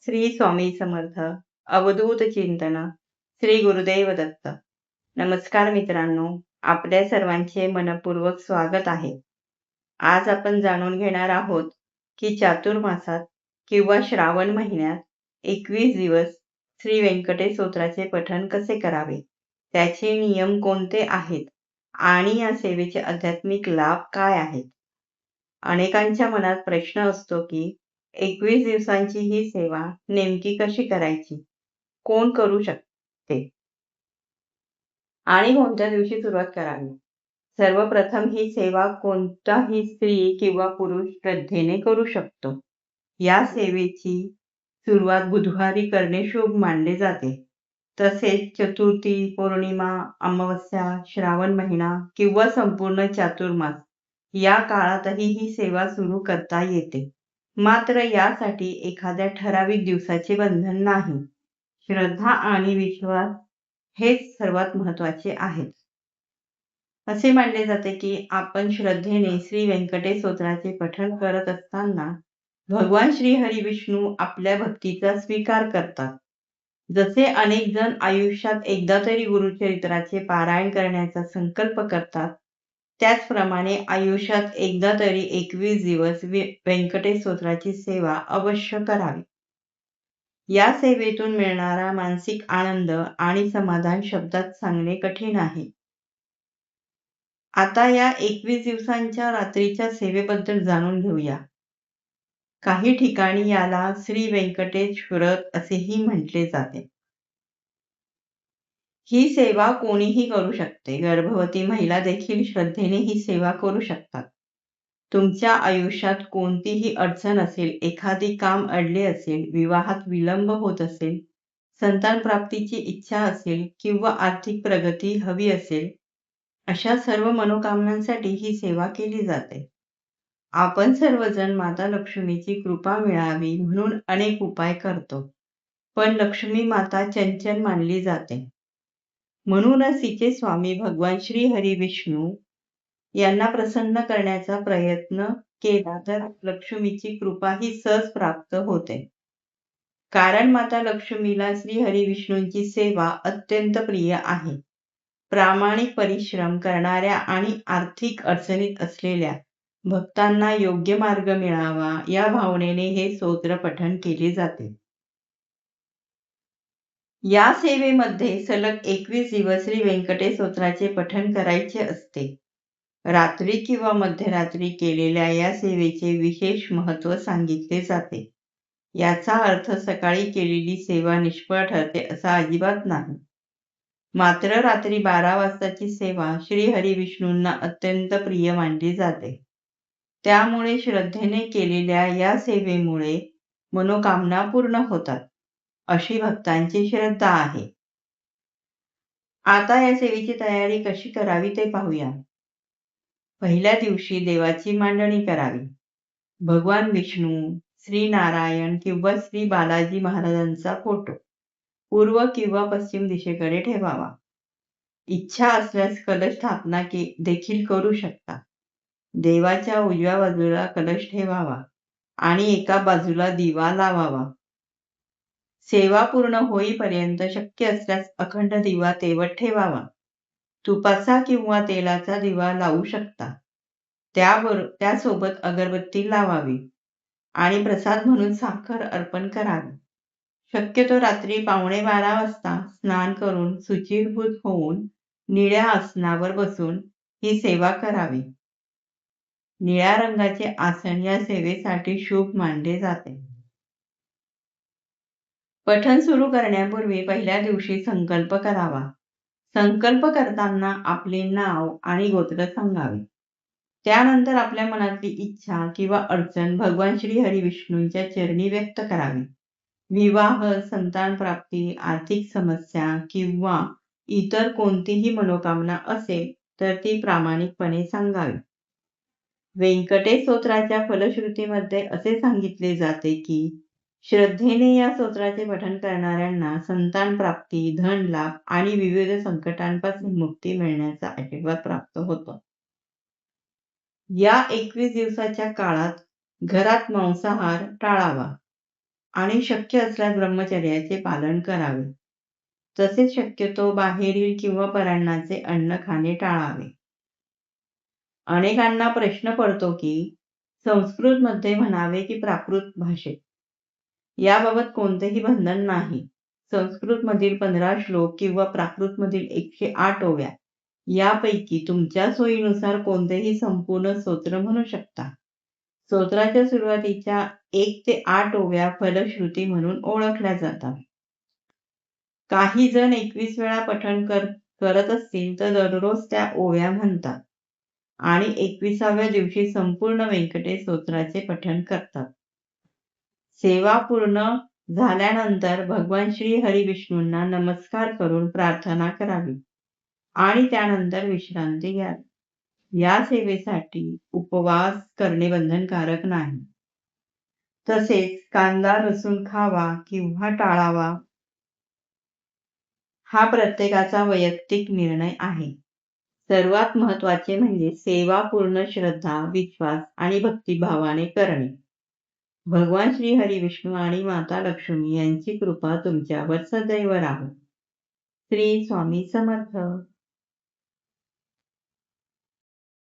श्री स्वामी समर्थ. अवधूत चिंतन. श्री गुरुदेव दत्त. नमस्कार मित्रांनो, आपल्या सर्वांचे मनपूर्वक स्वागत आहे. आज आपण जाणून घेणार आहोत की चातुर्मासात किंवा श्रावण महिन्यात 21 दिवस श्री व्यंकटेश स्तोत्राचे पठण कसे करावे, त्याचे नियम कोणते आहेत आणि या सेवेचे आध्यात्मिक लाभ काय आहेत. अनेकांच्या मनात प्रश्न असतो की 21 दिवसांची ही सेवा नेमकी कशी करायची, कोण करू शकते आणि कोणत्या दिवशी सुरुवात करावी. सर्वप्रथम ही सेवा कोणताही स्त्री किंवा पुरुष श्रद्धेने करू शकतो. या सेवेची सुरुवात बुधवारी करणे शुभ मानले जाते. तसेच चतुर्थी, पौर्णिमा, अमावस्या, श्रावण महिना किंवा संपूर्ण चातुर्मास या काळातही ही सेवा सुरू करता येते. मात्र यासाठी एखाद्या ठराविक दिवसाचे बंधन नाही. श्रद्धा आणि विश्वास हेच सर्वात महत्त्वाचे आहेत. असे मानले जाते की आपण श्रद्धेने श्री व्यंकटेश स्तोत्राचे पठण करत असताना भगवान श्री हरी विष्णू आपल्या भक्तीचा स्वीकार करतात. जसे अनेक जण आयुष्यात एकदा तरी गुरुचरित्राचे पारायण करण्याचा संकल्प करतात, त्याचप्रमाणे आयुष्यात एकदा तरी 21 दिवस व्यंकटेश स्तोत्राची सेवा अवश्य करावी. या सेवेतून मिळणारा मानसिक आनंद आणि समाधान शब्दात सांगणे कठीण आहे. आता या 21 दिवसांच्या रात्रीच्या सेवेबद्दल जाणून घेऊया. काही ठिकाणी याला श्री व्यंकटेश व्रत असेही म्हटले जाते. ही सेवा कोणीही करू शकते. गर्भवती महिला देखील श्रद्धेने ही सेवा करू शकतात. तुमच्या आयुष्यात कोणतीही अडचण असेल, एखादी काम अडले असेल, विवाहात विलंब होत असेल, संतान प्राप्तीची इच्छा असेल किंवा आर्थिक प्रगती हवी असेल, अशा सर्व मनोकामनांसाठी ही सेवा केली जाते. आपण सर्वजण माता लक्ष्मीची कृपा मिळावी म्हणून अनेक उपाय करतो, पण लक्ष्मी माता चंचल मानली जाते. म्हणूनच तिचे स्वामी भगवान श्री हरी विष्णू यांना प्रसन्न करण्याचा प्रयत्न केला तर लक्ष्मीची कृपा ही सहज प्राप्त होते. कारण माता लक्ष्मीला श्री हरी विष्णूंची सेवा अत्यंत प्रिय आहे. प्रामाणिक परिश्रम करणाऱ्या आणि आर्थिक अडचणीत असलेल्या भक्तांना योग्य मार्ग मिळावा या भावनेने हे स्तोत्र पठण केले जाते. या सेवेमध्ये सलग 21 दिवस श्री व्यंकटेश स्तोत्राचे पठण करायचे असते. रात्री किंवा मध्यरात्री केलेल्या या सेवेचे विशेष महत्त्व सांगितले जाते. याचा अर्थ सकाळी केलेली सेवा निष्फळ ठरते असा अजिबात नाही. मात्र रात्री 12 वाजताची सेवा श्री हरी विष्णूंना अत्यंत प्रिय मानली जाते. त्यामुळे श्रद्धेने केलेल्या या सेवेमुळे मनोकामना पूर्ण होतात, अशी भक्तांची श्रद्धा आहे. आता या सेवेची तयारी कशी करावी ते पाहूया. पहिल्या दिवशी देवाची मांडणी करावी. भगवान विष्णू, श्री नारायण किंवा श्री बालाजी महाराजांचा फोटो पूर्व किंवा पश्चिम दिशेकडे ठेवावा. इच्छा असल्यास कलश स्थापना देखील करू शकता. देवाच्या उजव्या बाजूला कलश ठेवावा आणि एका बाजूला दिवा लावावा. सेवा पूर्ण होईपर्यंत शक्य असल्यास अखंड दिवा तेवत ठेवावा. तुपाचा किंवा तेलाचा दिवा लावू शकता. त्यासोबत अगरबत्ती लावावी आणि प्रसाद म्हणून साखर अर्पण करावी. शक्यतो रात्री 11:15 वाजता स्नान करून शुचिर्भूत होऊन निळ्या आसनावर बसून ही सेवा करावी. निळ्या रंगाचे आसन या सेवेसाठी शुभ मानले जाते. पठण सुरू करण्यापूर्वी पहिल्या दिवशी संकल्प करावा. संकल्प करताना आपले नाव आणि गोत्र सांगावे. त्यानंतर आपल्या मनातली इच्छा किंवा अडचण भगवान श्री हरी विष्णूंच्या चरणी व्यक्त करावी. विवाह, संतान प्राप्ती, आर्थिक समस्या किंवा इतर कोणतीही मनोकामना असेल तर ती प्रामाणिकपणे सांगावी. व्यंकटेश स्तोत्राच्या फलश्रुतीमध्ये असे सांगितले जाते की श्रद्धेने या स्तोत्राचे पठण करणाऱ्यांना संतान प्राप्ती, धन लाभ आणि विविध संकटांपासून मुक्ती मिळण्याचा आशीर्वाद प्राप्त होतो. या 21 दिवसाच्या काळात घरात मांसाहार टाळावा. आणि शक्य असल्यास ब्रह्मचर्याचे पालन करावे. तसेच शक्यतो बाहेरील किंवा परान्नाचे अन्न खाणे टाळावे. अनेकांना प्रश्न पडतो की संस्कृतमध्ये म्हणावे की प्राकृत भाषेत. याबाबत कोणतेही बंधन नाही. संस्कृतमधील 15 श्लोक किंवा प्राकृतमधील 108 ओव्या यापैकी तुमच्या सोयीनुसार कोणतेही संपूर्ण स्तोत्र म्हणू शकता. स्तोत्राच्या सुरुवातीच्या 1 ते 8 ओव्या फलश्रुती म्हणून ओळखल्या जातात. काही जण 21 वेळा पठण करत असतील तर दररोज त्या ओव्या म्हणतात आणि 21व्या दिवशी संपूर्ण व्यंकटेश स्तोत्राचे पठण करतात. सेवा पूर्ण झाल्यानंतर भगवान श्री हरी विष्णूंना नमस्कार करून प्रार्थना करावी आणि त्यानंतर विश्रांती घ्यावी. या सेवेसाठी उपवास करणे बंधनकारक नाही. तसेच कांदा लसूण खावा किंवा टाळावा हा प्रत्येकाचा वैयक्तिक निर्णय आहे. सर्वात महत्त्वाचे म्हणजे सेवा पूर्ण श्रद्धा, विश्वास आणि भक्तिभावाने करणे. भगवान श्री हरी विष्णू आणि माता लक्ष्मी यांची कृपा तुमच्यावर सदैव राहो. श्री स्वामी समर्थ.